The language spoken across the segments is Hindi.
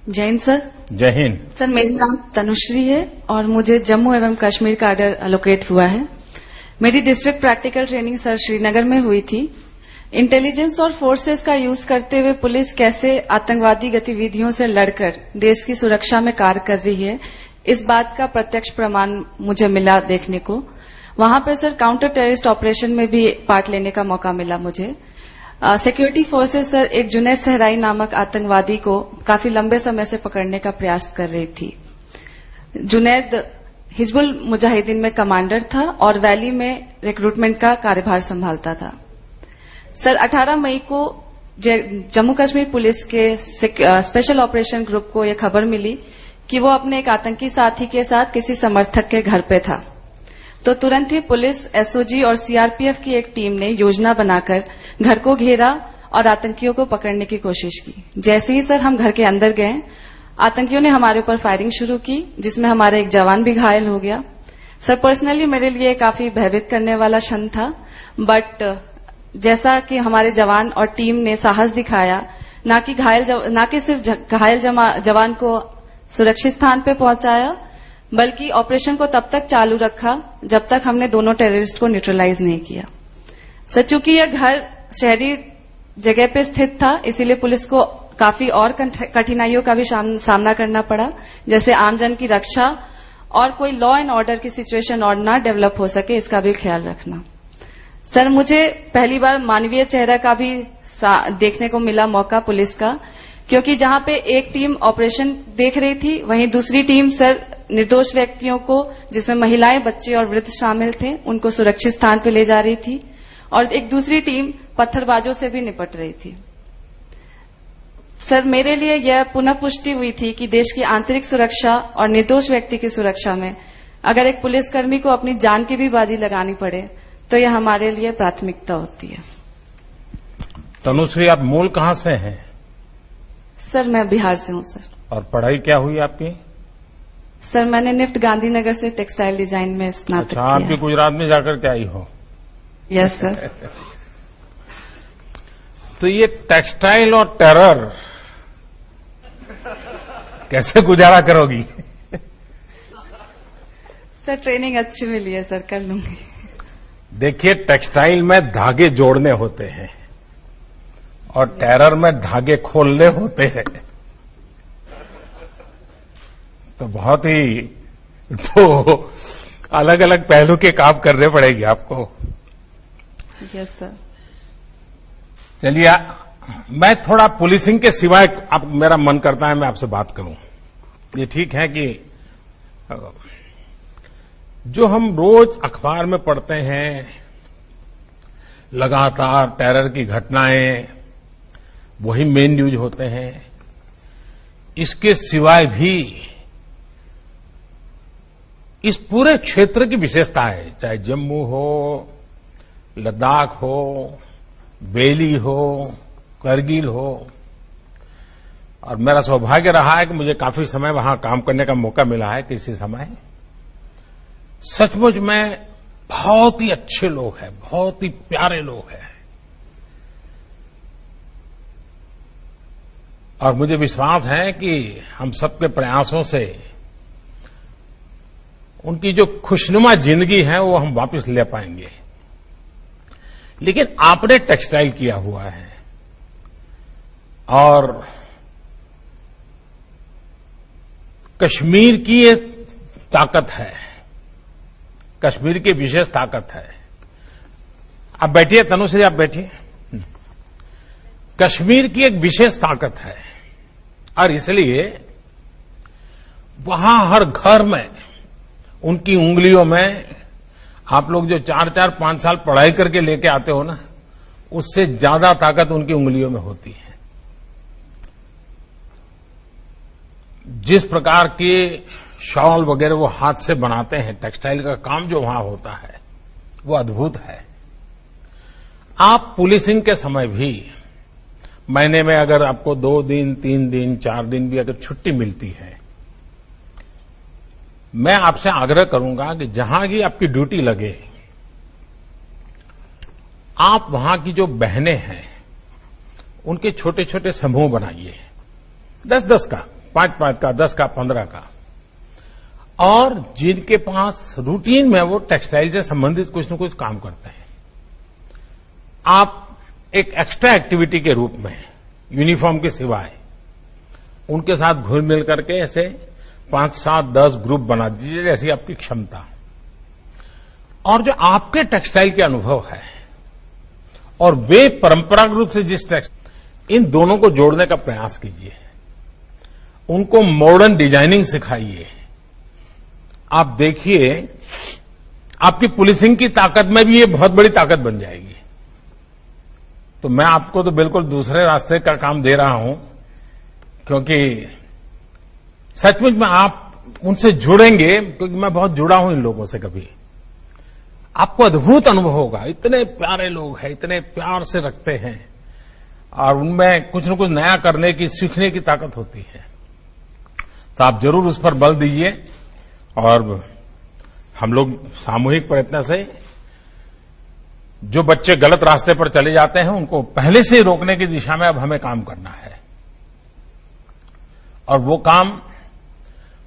जय हिंद सर। जय हिंद सर, मेरा नाम तनुश्री है और मुझे जम्मू एवं कश्मीर का ऑर्डर एलोकेट हुआ है। मेरी district practical training sir Srinagar में हुई थी। इंटेलिजेंस और फोर्सेस का यूज करते हुए पुलिस कैसे आतंकवादी गतिविधियों से लड़कर देश की सुरक्षा में कार्य कर रही है, इस बात का प्रत्यक्ष प्रमाण मुझे मिला देखने को। वहां पे सर काउंटर टेररिस्ट ऑपरेशन में भी पार्ट लेने का मौका मिला मुझे। सिक्योरिटी फोर्सेस सर एक जुनैद सहराई नामक आतंकवादी को काफी लंबे समय से पकड़ने का प्रयास कर रही थी। जुनैद हिजबुल मुजाहिदीन में कमांडर था और वैली में रिक्रूटमेंट का कार्यभार संभालता था। सर 18 मई को जम्मू कश्मीर पुलिस के स्पेशल ऑपरेशन ग्रुप को यह खबर मिली कि वो अपने एक आतंकी साथी के साथ किसी समर्थक के घर पे था। तो तुरंत ही पुलिस, एसओजी और सीआरपीएफ की एक टीम ने योजना बनाकर घर को घेरा और आतंकियों को पकड़ने की कोशिश की। जैसे ही सर हम घर के अंदर गए, आतंकियों ने हमारे ऊपर फायरिंग शुरू की, जिसमें हमारा एक जवान भी घायल हो गया। सर पर्सनली मेरे लिए काफी भयभीत करने वाला क्षण था, बट जैसा कि हमारे जवान और टीम ने साहस दिखाया, ना कि सिर्फ घायल जवान को सुरक्षित स्थान पे पहुंचाया, बल्कि ऑपरेशन को तब तक चालू रखा जब तक हमने दोनों टेररिस्ट को न्यूट्रलाइज नहीं किया। सर चूंकि यह घर शहरी जगह पे स्थित था, इसीलिए पुलिस को काफी और कठिनाइयों का भी सामना करना पड़ा, जैसे आमजन की रक्षा और कोई लॉ एंड ऑर्डर की सिचुएशन और ना डेवलप हो सके, इसका भी ख्याल रखना। सर मुझे पहली बार मानवीय चेहरा का भी देखने को मिला मौका पुलिस का, क्योंकि जहां पे एक टीम ऑपरेशन देख रही थी, वहीं दूसरी टीम सर निर्दोष व्यक्तियों को, जिसमें महिलाएं, बच्चे और वृद्ध शामिल थे, उनको सुरक्षित स्थान पर ले जा रही थी और एक दूसरी टीम पत्थरबाजों से भी निपट रही थी। सर मेरे लिए यह पुनः पुष्टि हुई थी कि देश की आंतरिक सुरक्षा और निर्दोष व्यक्ति की सुरक्षा में अगर एक पुलिसकर्मी को अपनी जान की भी बाजी लगानी पड़े तो यह हमारे लिए प्राथमिकता होती है। तनुश्री, आप मूल कहां से हैं? सर मैं बिहार से हूं सर। और पढ़ाई क्या हुई आपकी? सर मैंने निफ्ट गांधीनगर से टेक्सटाइल डिजाइन में स्नातक किया। आप भी गुजरात में जाकर के आई हो? Yes sir. तो ये टेक्सटाइल और टेरर कैसे गुजारा करोगी? सर ट्रेनिंग अच्छी मिली है सर, कर लूंगी। देखिए, टेक्सटाइल में धागे जोड़ने होते हैं और टेरर में धागे खोलने होते हैं, तो बहुत ही अलग अलग पहलू के काम करने पड़ेंगे आपको। Yes sir. चलिए, मैं थोड़ा पुलिसिंग के सिवाय अब मेरा मन करता है मैं आपसे बात करूं। ये ठीक है कि जो हम रोज अखबार में पढ़ते हैं, लगातार टेरर की घटनाएं, वही मेन न्यूज होते हैं। इसके सिवाय भी इस पूरे क्षेत्र की विशेषता है, चाहे जम्मू हो, लद्दाख हो, वैली हो, करगिल हो। और मेरा सौभाग्य रहा है कि मुझे काफी समय वहां काम करने का मौका मिला है किसी समय। सचमुच में बहुत ही अच्छे लोग हैं, बहुत ही प्यारे लोग हैं, और मुझे विश्वास है कि हम सबके प्रयासों से उनकी जो खुशनुमा जिंदगी है वो हम वापस ले पाएंगे। लेकिन आपने टेक्सटाइल किया हुआ है और कश्मीर की ये ताकत है, कश्मीर की विशेष ताकत है। आप बैठिए तनुश्री, आप बैठिए। कश्मीर की एक विशेष ताकत है और इसलिए वहां हर घर में उनकी उंगलियों में, आप लोग जो 4-4, 5 साल पढ़ाई करके लेके आते हो ना, उससे ज्यादा ताकत उनकी उंगलियों में होती है। जिस प्रकार के शॉल वगैरह वो हाथ से बनाते हैं, टेक्सटाइल का काम जो वहां होता है वो अद्भुत है। आप पुलिसिंग के समय भी महीने में अगर आपको 2 दिन, 3 दिन, 4 दिन भी अगर छुट्टी मिलती है, मैं आपसे आग्रह करूंगा कि जहां की आपकी ड्यूटी लगे, आप वहां की जो बहनें हैं उनके छोटे छोटे समूह बनाइए, 10-10 का, 5-5 का, 10 का, 15 का, और जिनके पास रूटीन में वो टेक्सटाइल से संबंधित कुछ न कुछ काम करते हैं, आप एक एक्स्ट्रा एक्टिविटी के रूप में यूनिफॉर्म के सिवाय उनके साथ घुल मिल करके ऐसे 5, 7, 10 ग्रुप बना दीजिए, जैसी आपकी क्षमता। और जो आपके टेक्सटाइल के अनुभव है और वे परंपरागत रूप से जिस इन दोनों को जोड़ने का प्रयास कीजिए, उनको मॉडर्न डिजाइनिंग सिखाइए। आप देखिए, आपकी पुलिसिंग की ताकत में भी ये बहुत बड़ी ताकत बन जाएगी। तो मैं आपको तो बिल्कुल दूसरे रास्ते का काम दे रहा हूं, क्योंकि सचमुच में आप उनसे जुड़ेंगे, क्योंकि मैं बहुत जुड़ा हूं इन लोगों से। कभी आपको अद्भुत अनुभव होगा, इतने प्यारे लोग हैं, इतने प्यार से रखते हैं, और उनमें कुछ न कुछ नया करने की, सीखने की ताकत होती है। तो आप जरूर उस पर बल दीजिए, और हम लोग सामूहिक प्रयत्न से जो बच्चे गलत रास्ते पर चले जाते हैं उनको पहले से ही रोकने की दिशा में अब हमें काम करना है। और वो काम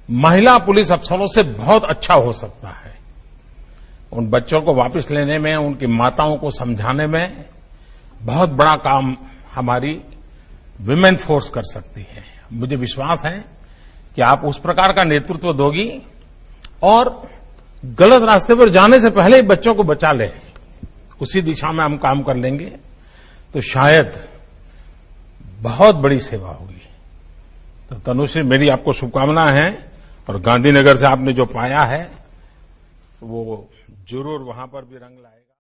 महिला पुलिस अफसरों से बहुत अच्छा हो सकता है। उन बच्चों को वापस लेने में, उनकी माताओं को समझाने में बहुत बड़ा काम हमारी विमेन फोर्स कर सकती है। मुझे विश्वास है कि आप उस प्रकार का नेतृत्व दोगी और गलत रास्ते पर जाने से पहले ही बच्चों को बचा ले, उसी दिशा में हम काम कर लेंगे तो शायद बहुत बड़ी सेवा होगी। तो तनुश्री, मेरी आपको शुभकामना है, और गांधीनगर से आपने जो पाया है वो जरूर वहां पर भी रंग लाए।